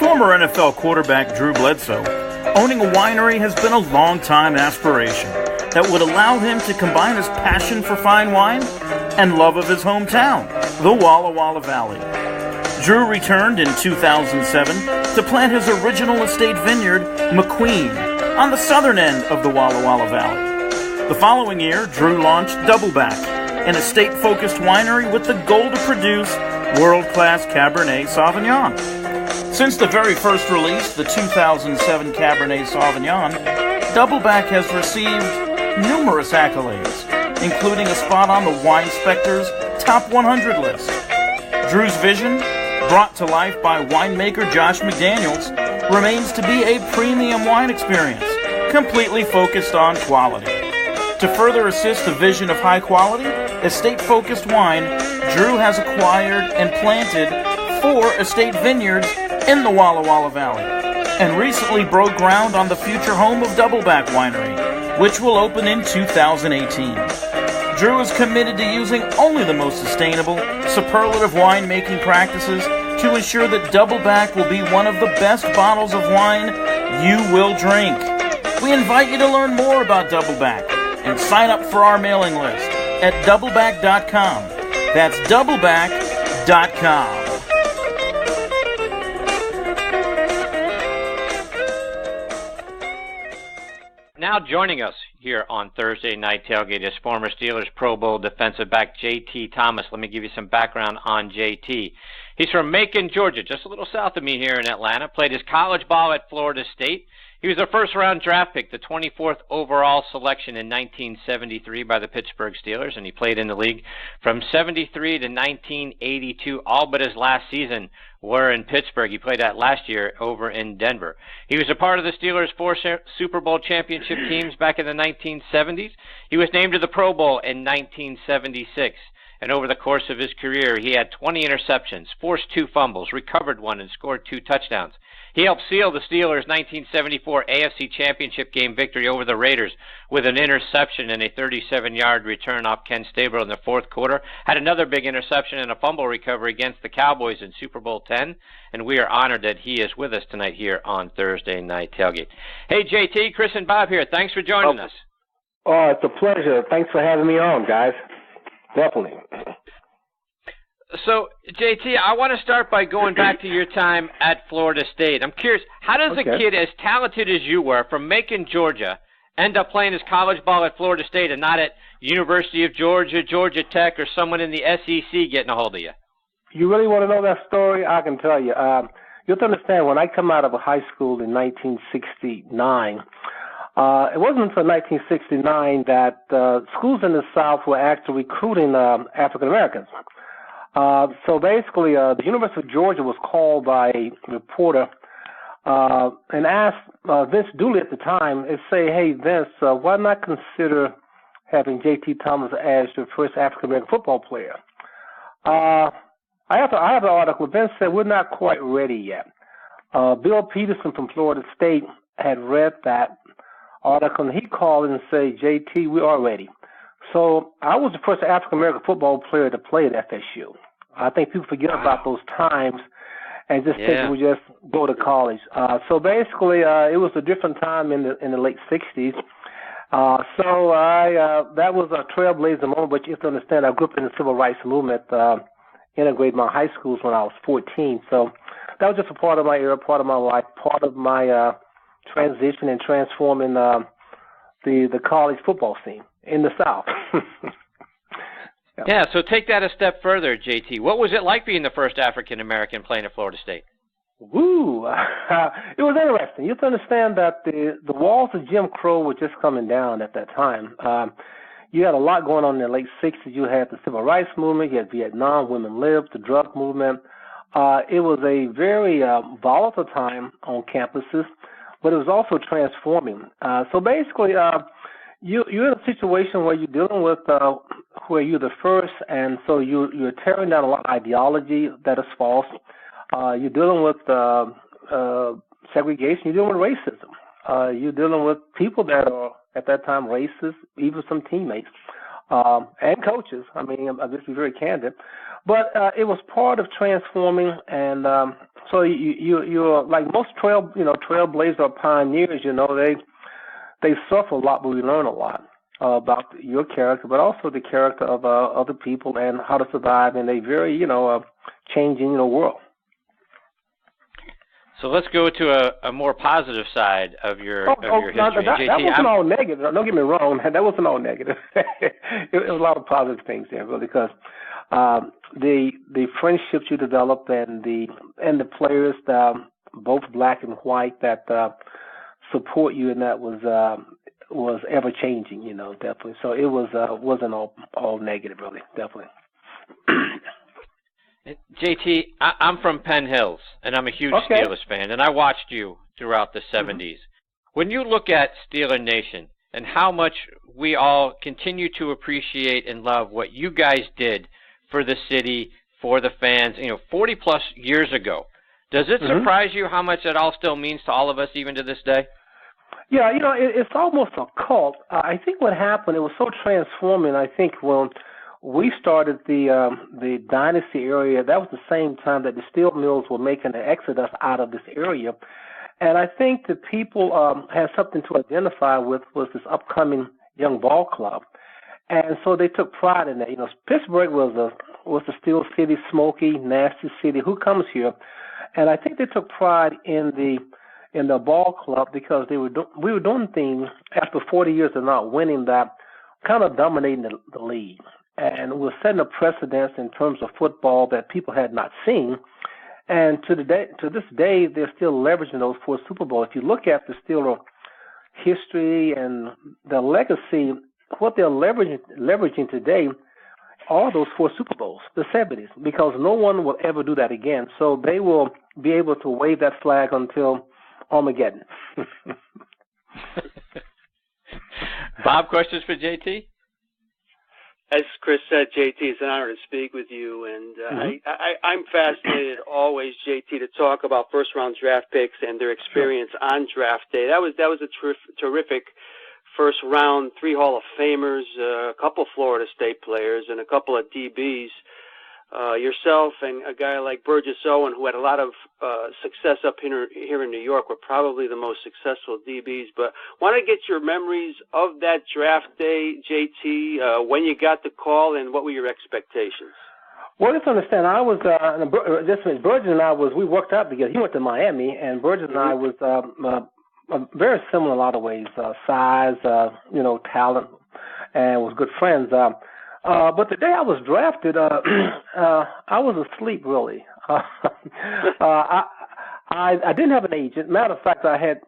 former NFL quarterback Drew Bledsoe, owning a winery has been a long-time aspiration that would allow him to combine his passion for fine wine and love of his hometown, the Walla Walla Valley. Drew returned in 2007 to plant his original estate vineyard, McQueen, on the southern end of the Walla Walla Valley. The following year, Drew launched Doubleback, an estate-focused winery with the goal to produce world-class Cabernet Sauvignon. Since the very first release, the 2007 Cabernet Sauvignon, Doubleback has received numerous accolades, including a spot on the Wine Spectre's Top 100 list. Drew's vision, brought to life by winemaker Josh McDaniels, remains to be a premium wine experience, completely focused on quality. To further assist the vision of high quality, estate-focused wine, Drew has acquired and planted 4 estate vineyards in the Walla Walla Valley, and recently broke ground on the future home of Doubleback Winery, which will open in 2018. Drew is committed to using only the most sustainable, superlative winemaking practices to ensure that Doubleback will be one of the best bottles of wine you will drink. We invite you to learn more about Doubleback and sign up for our mailing list at doubleback.com. That's doubleback.com. Now joining us here on Thursday Night Tailgate is former Steelers Pro Bowl defensive back J.T. Thomas. Let me give you some background on J.T. He's from Macon, Georgia, just a little south of me here in Atlanta. Played his college ball at Florida State. He was a first-round draft pick, the 24th overall selection in 1973 by the Pittsburgh Steelers, and he played in the league from 73 to 1982, all but his last season were in Pittsburgh. He played that last year over in Denver. He was a part of the Steelers' 4 Super Bowl championship teams back in the 1970s. He was named to the Pro Bowl in 1976. And over the course of his career, he had 20 interceptions, forced 2 fumbles, recovered 1, and scored 2 touchdowns. He helped seal the Steelers' 1974 AFC Championship game victory over the Raiders with an interception and a 37-yard return off Ken Stabler in the fourth quarter. Had another big interception and a fumble recovery against the Cowboys in Super Bowl X. And we are honored that he is with us tonight here on Thursday Night Tailgate. Hey, JT, Chris and Bob here. Thanks for joining us. Oh, it's a pleasure. Thanks for having me on, guys. Definitely. So, JT, I want to start by going back to your time at Florida State. I'm curious, how does a kid as talented as you were from Macon, Georgia, end up playing his college ball at Florida State and not at University of Georgia, Georgia Tech, or someone in the SEC getting a hold of you? You really want to know that story? I can tell you. You have to understand, when I come out of high school in 1969, it wasn't until 1969 that schools in the South were actually recruiting African Americans. So basically, the University of Georgia was called by a reporter and asked Vince Dooley at the time, and say, hey, Vince, why not consider having J.T. Thomas as your first African-American football player? I have the article. Vince said, we're not quite ready yet. Bill Peterson from Florida State had read that article, and he called and said, J.T., we are ready. So I was the first African-American football player to play at FSU. I think people forget about those times and just think we just go to college. So basically, it was a different time in the late 60s. So that was a trailblazing moment, but you have to understand, I grew up in the civil rights movement, integrated my high schools when I was 14. So that was just a part of my era, part of my life, part of my transition and transforming the college football scene in the South. Yeah, so take that a step further, JT. What was it like being the first African-American playing at Florida State? Woo! It was interesting. You have to understand that the walls of Jim Crow were just coming down at that time. You had a lot going on in the late 60s. You had the civil rights movement. You had Vietnam, women lived, the drug movement. It was a very volatile time on campuses, but it was also transforming. So basically, you're in a situation where you're dealing with where you're the first, and so you're tearing down a lot of ideology that is false. You're dealing with segregation. You're dealing with racism. You're dealing with people that are, at that time, racist, even some teammates and coaches. I mean, I'll just be very candid. But it was part of transforming, and So you're like most trailblazers or pioneers. They suffer a lot, but we learn a lot about your character, but also the character of other people and how to survive in a very changing world. So let's go to a more positive side of your history. That wasn't all negative. Don't get me wrong. That wasn't all negative. It was a lot of positive things there, really, because the friendships you developed and the players, both black and white, that support you, and that was ever changing. Definitely. So it wasn't all negative, really. Definitely. JT, I'm from Penn Hills, and I'm a huge Steelers fan, and I watched you throughout the 70s. Mm-hmm. When you look at Steeler Nation and how much we all continue to appreciate and love what you guys did for the city, for the fans, 40-plus years ago, does it surprise you how much that all still means to all of us even to this day? Yeah, it's almost a cult. I think what happened, it was so transforming, I think, when we started the Dynasty area. That was the same time that the steel mills were making an exodus out of this area. And I think the people had something to identify with was this upcoming young ball club. And so they took pride in that. Pittsburgh was the steel city, smoky, nasty city. Who comes here? And I think they took pride in the ball club because we were doing things after 40 years of not winning that kind of dominating the league. And we're setting a precedence in terms of football that people had not seen. And to this day, they're still leveraging those 4 Super Bowls. If you look at the Steeler history and the legacy, what they're leveraging today, all those 4 Super Bowls, the 70s, because no one will ever do that again. So they will be able to wave that flag until Armageddon. Bob, questions for JT? As Chris said, JT, it's an honor to speak with you, and I'm fascinated always, JT, to talk about first-round draft picks and their experience on draft day. That was a terrific first round, 3 Hall of Famers, a couple Florida State players, and a couple of DBs. Yourself and a guy like Burgess Owen, who had a lot of success up here in New York, were probably the most successful DBs. But want to get your memories of that draft day, JT, when you got the call, and what were your expectations? Well, let's understand, I was, Burgess and I we worked out together. He went to Miami, and Burgess and I was very similar in a lot of ways, size, talent, and was good friends. But the day I was drafted, I was asleep, really. I didn't have an agent. Matter of fact, I had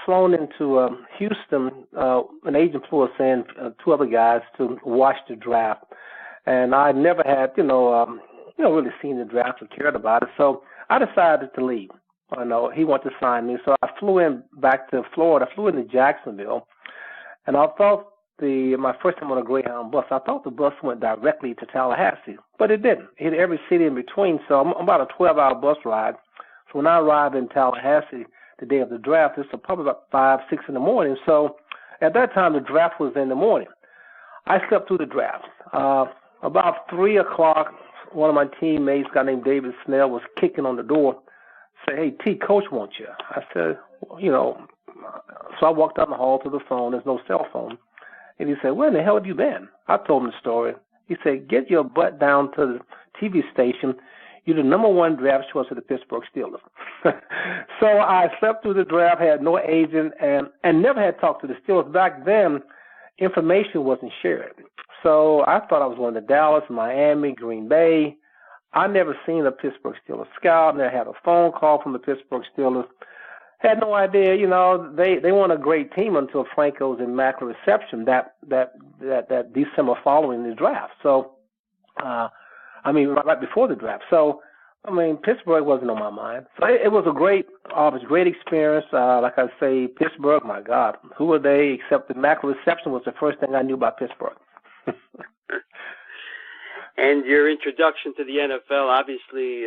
flown into Houston. An agent flew us in, 2 other guys, to watch the draft. And I never had, really seen the draft or cared about it. So I decided to leave. He wanted to sign me. So I flew back to Florida. I flew into Jacksonville. And I thought my first time on a Greyhound bus, I thought the bus went directly to Tallahassee, but it didn't. It hit every city in between, so I'm about a 12-hour bus ride. So when I arrived in Tallahassee the day of the draft, it's probably about 5, 6 in the morning. So at that time, the draft was in the morning. I slept through the draft. About 3 o'clock, one of my teammates, a guy named David Snell, was kicking on the door, said, "Hey, T, Coach wants you." I said, so I walked down the hall to the phone. There's no cell phone. And he said, "Where in the hell have you been?" I told him the story. He said, "Get your butt down to the TV station. You're the number 1 draft choice of the Pittsburgh Steelers." So I slept through the draft, had no agent, and never had talked to the Steelers. Back then, information wasn't shared. So I thought I was going to Dallas, Miami, Green Bay. I never seen a Pittsburgh Steelers scout. Never had a phone call from the Pittsburgh Steelers. Had no idea, they weren't a great team until Franco's immaculate reception that December following the draft. So, right before the draft. So, Pittsburgh wasn't on my mind. So it was a great experience. Like I say, Pittsburgh, my God, who were they? Except the immaculate reception was the first thing I knew about Pittsburgh. And your introduction to the NFL, obviously,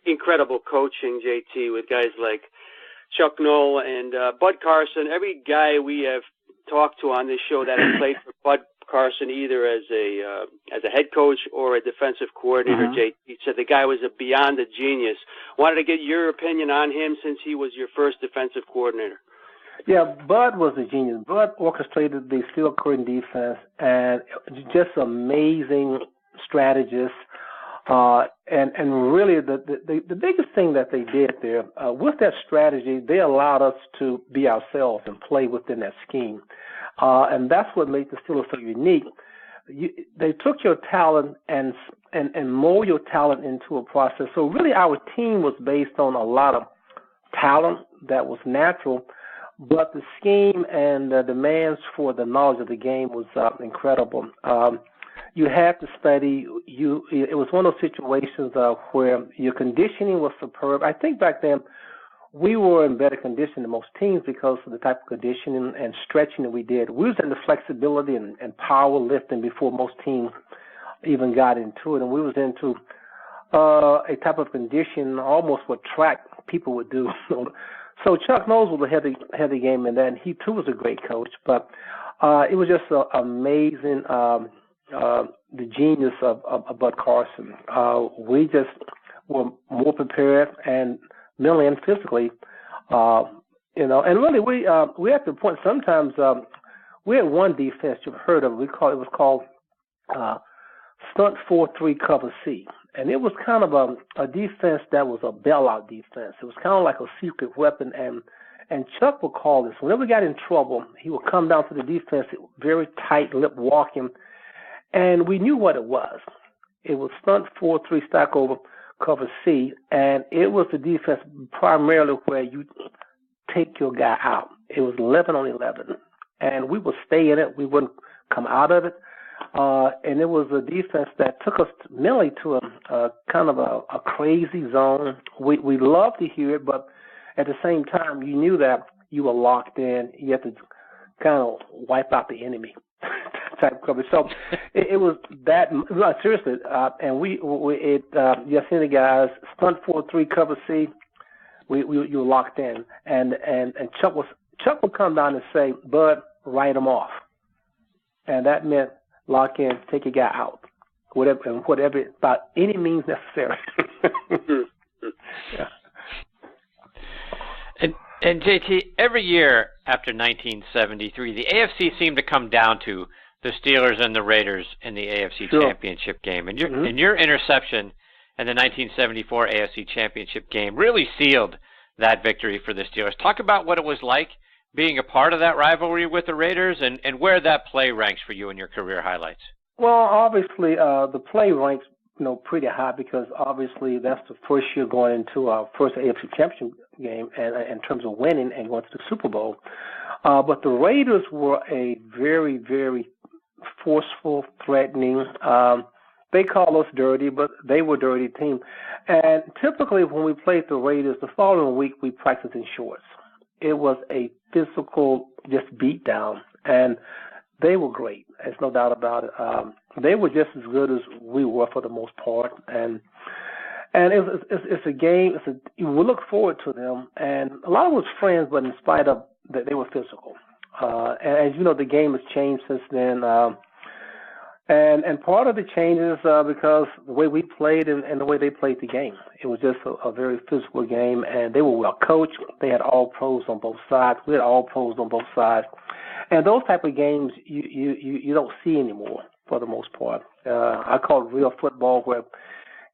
incredible coaching, JT, with guys like Chuck Noll and Bud Carson. Every guy we have talked to on this show that has played for Bud Carson either as a head coach or a defensive coordinator. JT said the guy was beyond a genius. Wanted to get your opinion on him since he was your first defensive coordinator. Yeah, Bud was a genius. Bud orchestrated the field curtain defense and just amazing strategist. And really the biggest thing that they did there, with that strategy, they allowed us to be ourselves and play within that scheme. And that's what made the Steelers so unique. They took your talent and mold your talent into a process. So really our team was based on a lot of talent that was natural, but the scheme and the demands for the knowledge of the game was incredible. You had to study. It was one of those situations where your conditioning was superb. I think back then we were in better condition than most teams because of the type of conditioning and stretching that we did. We was into flexibility and power lifting before most teams even got into it, and we was into a type of condition almost what track people would do. So Chuck Noll was a heavy game in that, and he too was a great coach. But it was just amazing. The genius of Bud Carson. We just were more prepared and mentally and physically, and really we at the point sometimes we had one defense you've heard of. It was called stunt 4-3 cover C, and it was kind of a defense that was a bailout defense. It was kind of like a secret weapon, and Chuck would call this whenever we got in trouble. He would come down to the defense, very tight-lip walking. And we knew what it was. It was stunt 4-3 stack over cover C, and it was the defense primarily where you take your guy out. It was 11 on 11, and we would stay in it. We wouldn't come out of it. And it was a defense that took us mentally to a kind of a crazy zone. We loved to hear it, but at the same time, you knew that you were locked in. You had to kind of wipe out the enemy. Type of coverage. So it was that seriously, and you seen the guys stunt 4-3 cover C. You were locked in, and Chuck would come down and say, "Bud, write them off," and that meant lock in, take your guy out, whatever by any means necessary. Yeah. And JT, every year after 1973, the AFC seemed to come down to the Steelers and the Raiders in the AFC Championship game. And your interception in the 1974 AFC Championship game really sealed that victory for the Steelers. Talk about what it was like being a part of that rivalry with the Raiders and where that play ranks for you in your career highlights. Well, obviously, the play ranks pretty high because obviously that's the first year going into our first AFC Championship game and in terms of winning and going to the Super Bowl. But the Raiders were a very, very forceful, threatening. They call us dirty, but they were a dirty team. And typically when we played the Raiders, the following week we practiced in shorts. It was a physical just beat down, and they were great. There's no doubt about it. They were just as good as we were for the most part, and it's a game. We look forward to them, and a lot of us friends, but in spite of that, they were physical. And as you know, the game has changed since then. And part of the change is because the way we played and the way they played the game. It was just a very physical game, and they were well coached. They had all pros on both sides. We had all pros on both sides. And those type of games you don't see anymore for the most part. I call it real football where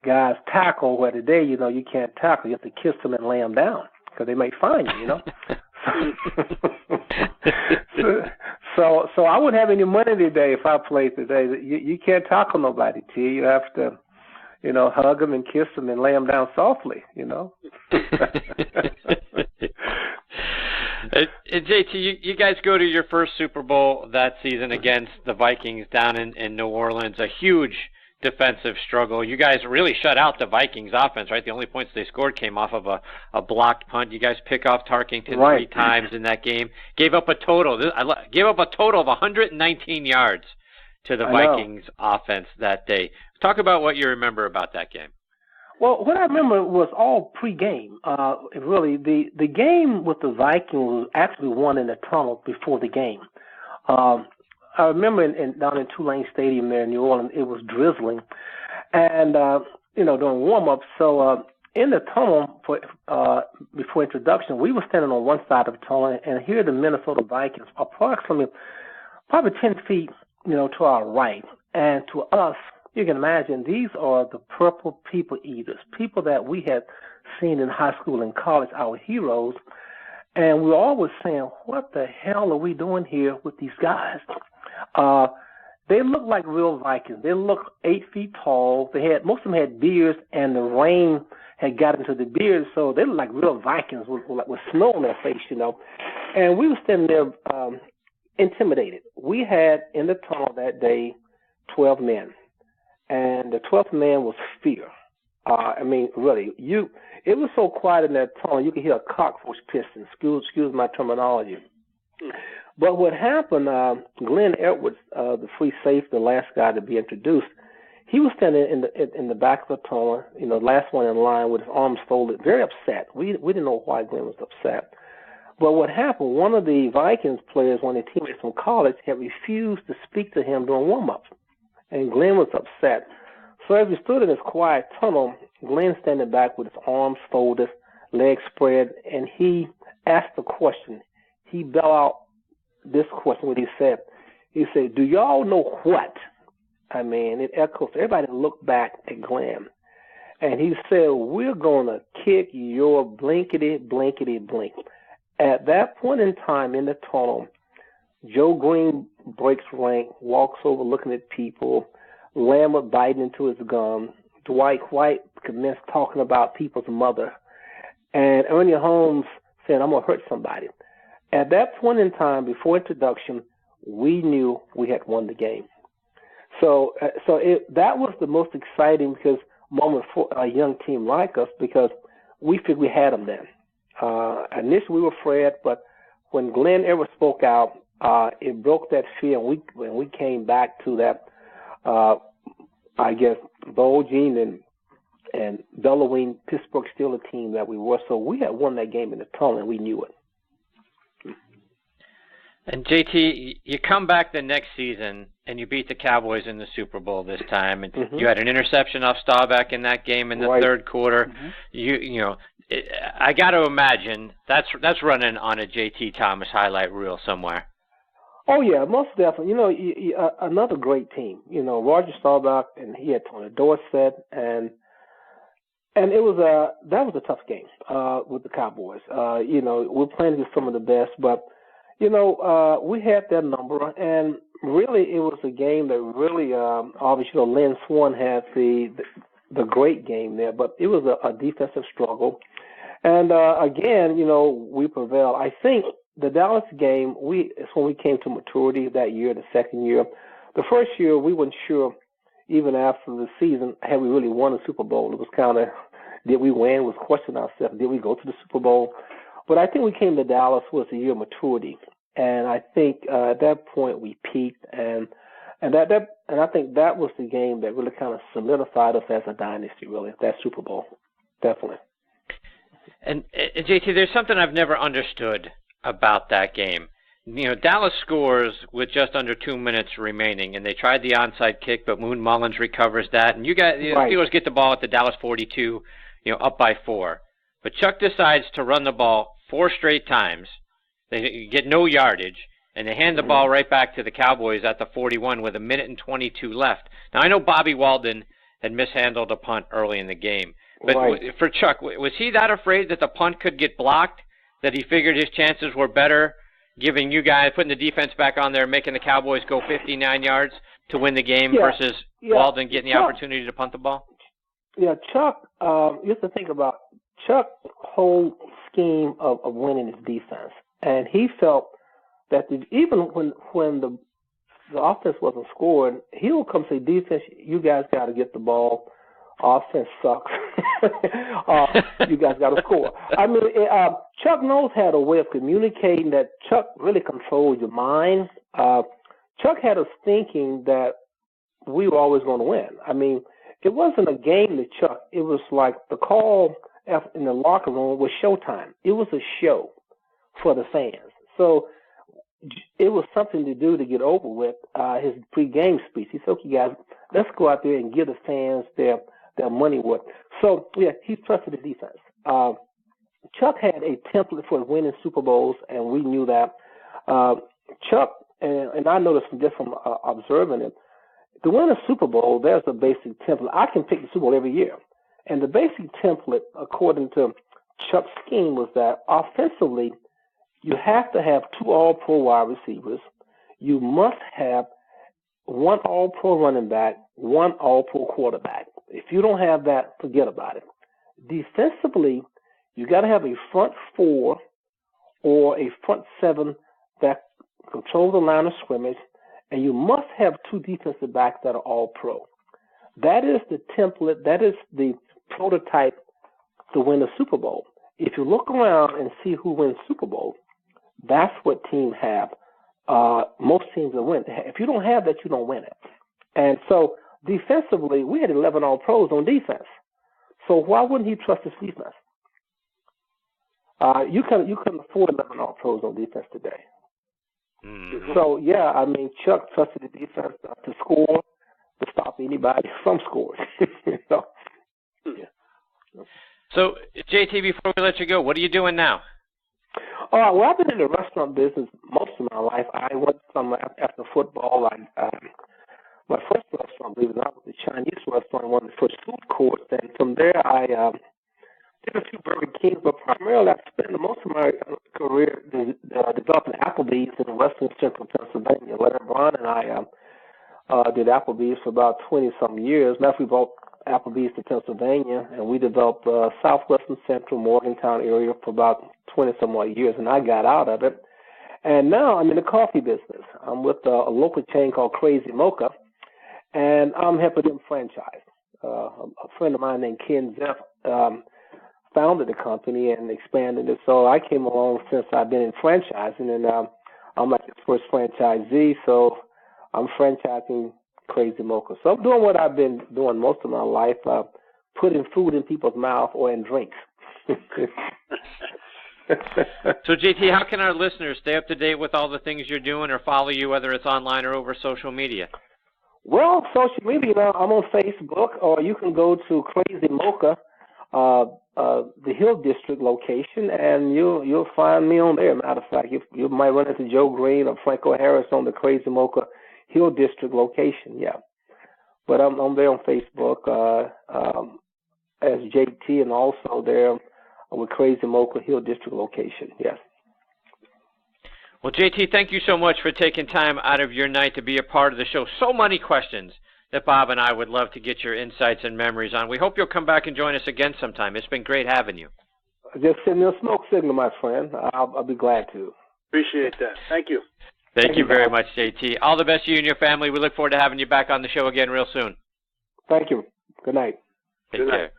guys tackle, where today, you can't tackle. You have to kiss them and lay them down because they may find you, So I wouldn't have any money today if I played today. You can't tackle nobody, T. You have to, hug them and kiss them and lay them down softly, And JT, you guys go to your first Super Bowl that season against the Vikings down in New Orleans, a huge defensive struggle. You guys really shut out the Vikings offense, right? The only points they scored came off of a blocked punt. You guys pick off Tarkington 3 times in that game. Gave up a total of 119 yards to the Vikings offense that day. Talk about what you remember about that game. Well, what I remember was all pre-game. Really, the game with the Vikings was actually won in the tunnel before the game. I remember down in Tulane Stadium there in New Orleans, it was drizzling, and during warm up. So in the tunnel before introduction, we were standing on one side of the tunnel, and here the Minnesota Vikings, approximately probably 10 feet, to our right, and to us, you can imagine these are the purple people eaters, people that we had seen in high school and college, our heroes. And we were always saying, what the hell are we doing here with these guys? They looked like real Vikings. They looked 8 feet tall. Most of them had beards, and the rain had got into the beards, so they looked like real Vikings with snow on their face, And we were standing there intimidated. We had in the tunnel that day 12 men, and the 12th man was fear. Really, it was so quiet in that tunnel, you could hear a cockroach piston. Excuse my terminology. But what happened, Glenn Edwards, the free safety, the last guy to be introduced, he was standing in the back of the tunnel, last one in line with his arms folded, very upset. We didn't know why Glenn was upset. But what happened, one of the Vikings players, one of their teammates from college, had refused to speak to him during warm-ups, and Glenn was upset. So as we stood in this quiet tunnel, Glenn standing back with his arms folded, legs spread, and he asked a question. He bellowed out this question, what he said. He said, "Do y'all know what?" It echoes. Everybody looked back at Glenn. And he said, "We're going to kick your blankety, blankety, blink." At that point in time in the tunnel, Joe Green breaks rank, walks over looking at people, Lambert biting into his gum, Dwight White commenced talking about people's mother, and Ernie Holmes said, "I'm going to hurt somebody." At that point in time, before introduction, we knew we had won the game. So that was the most exciting moment for a young team like us, because we figured we had them then. Initially, we were afraid, but when Glenn Edwards spoke out, it broke that fear, and we came back to that, Bo Gene and Bellowing Pittsburgh Steelers team that we were. So we had won that game in the tunnel, and we knew it. And JT, you come back the next season and you beat the Cowboys in the Super Bowl this time, and you had an interception off Staubach in that game in the third quarter. I got to imagine that's running on a J.T. Thomas highlight reel somewhere. Oh yeah, most definitely. Another great team. Roger Staubach, and he had Tony Dorsett, and it was that was a tough game with the Cowboys. We're playing against some of the best, but we had that number, and really it was a game that really, obviously, Lynn Swann had the great game there, but it was a defensive struggle. And, again, we prevailed. I think the Dallas game, it's when we came to maturity that year, the second year. The first year, we weren't sure, even after the season, had we really won a Super Bowl. It was kind of, did we win? Was questioning ourselves, did we go to the Super Bowl? But I think we came to Dallas was a year of maturity, and I think at that point we peaked, and I think that was the game that really kind of solidified us as a dynasty. Really, that Super Bowl, definitely. And JT, there's something I've never understood about that game. Dallas scores with just under 2 minutes remaining, and they tried the onside kick, but Moon Mullins recovers that, and the Steelers get the ball at the Dallas 42, up by 4. But Chuck decides to run the ball 4 straight times. They get no yardage, and they hand the ball right back to the Cowboys at the 41 with 1:22 left. Now, I know Bobby Walden had mishandled a punt early in the game, but for Chuck, was he that afraid that the punt could get blocked, that he figured his chances were better, giving you guys, putting the defense back on there, making the Cowboys go 59 yards to win the game versus Walden getting the opportunity to punt the ball? Yeah, Chuck, you have to think about Chuck's whole scheme of winning his defense. And he felt that even when the offense wasn't scoring, he would come say, defense, you guys got to get the ball. Offense sucks. You guys got to score. Chuck Noll had a way of communicating that Chuck really controlled your mind. Chuck had us thinking that we were always going to win. It wasn't a game to Chuck. It was like the call in the locker room was showtime. It was a show for the fans. So it was something to do to get over with his pre-game speech. He said, okay, guys, let's go out there and give the fans their money worth. So, yeah, he trusted the defense. Chuck had a template for winning Super Bowls, and we knew that. Chuck, and I noticed just from observing him, to win a Super Bowl, there's a basic template. I can pick the Super Bowl every year. And the basic template, according to Chuck's scheme, was that offensively, you have to have 2 all-pro wide receivers. You must have 1 all-pro running back, 1 all-pro quarterback. If you don't have that, forget about it. Defensively, you got to have a front 4 or a front 7 that control the line of scrimmage, and you must have 2 defensive backs that are all-pro. That is the template. That is the prototype to win a Super Bowl. If you look around and see who wins Super Bowl, that's what teams have. Most teams will win. If you don't have that, you don't win it. And so defensively, we had 11 all-pros on defense. So why wouldn't he trust his defense? You couldn't afford 11 all-pros on defense today. Mm-hmm. So, yeah, I mean, Chuck trusted the defense to score, to stop anybody from scoring. So, yeah. So, JT, before we let you go, what are you doing now? Well, I've been in the restaurant business most of my life. I went from after football. My first restaurant, believe it or not, was a Chinese restaurant, one of the first food courts. And from there, I did a few Burger Kings, but primarily I spent most of my career developing Applebee's in western central Pennsylvania. Larry Brown and I did Applebee's for about 20-some years. Now we brought Applebee's to Pennsylvania, and we developed southwestern central Morgantown area for about 20-some odd years, and I got out of it. And now I'm in the coffee business. I'm with a local chain called Crazy Mocha, and I'm helping them franchise. A friend of mine named Ken Zeff founded the company and expanded it. So I came along since I've been in franchising, and I'm like the first franchisee, so I'm franchising Crazy Mocha. So I'm doing what I've been doing most of my life, putting food in people's mouth or in drinks. So, JT, how can our listeners stay up to date with all the things you're doing or follow you, whether it's online or over social media? Well, social media, I'm on Facebook, or you can go to Crazy Mocha, the Hill District location, and you'll find me on there. Matter of fact, you might run into Joe Green or Franco Harris on the Crazy Mocha Hill District location, yeah. But I'm there on Facebook as JT, and also there with Crazy Mocha Hill District location, yes. Well, JT, thank you so much for taking time out of your night to be a part of the show. So many questions that Bob and I would love to get your insights and memories on. We hope you'll come back and join us again sometime. It's been great having you. Just send me a smoke signal, my friend. I'll be glad to. Appreciate that. Thank you. Thank you very much, JT. All the best to you and your family. We look forward to having you back on the show again real soon. Thank you. Good night. Take care.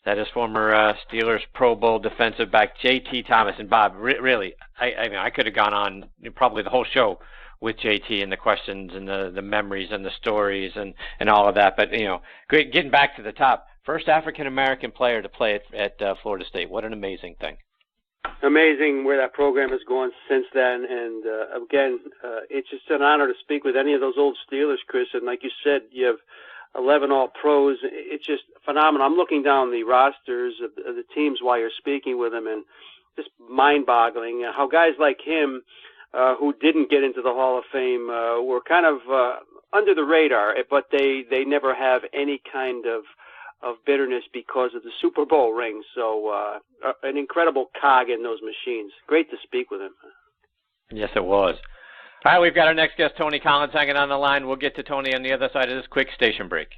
That is former Steelers Pro Bowl defensive back JT Thomas. And Bob, really, I mean, I could have gone on probably the whole show with JT and the questions and the memories and the stories and all of that. But, great getting back to the top. First African-American player to play at Florida State. What an amazing thing. Amazing where that program has gone since then. And, again, it's just an honor to speak with any of those old Steelers, Chris. And like you said, you have 11 all-pros. It's just phenomenal. I'm looking down the rosters of the teams while you're speaking with them, and just mind-boggling how guys like him who didn't get into the Hall of Fame were kind of under the radar, but they never have any kind of bitterness because of the Super Bowl ring. So an incredible cog in those machines. Great to speak with him. Yes, it was. All right, we've got our next guest, Tony Collins, hanging on the line. We'll get to Tony on the other side of this quick station break.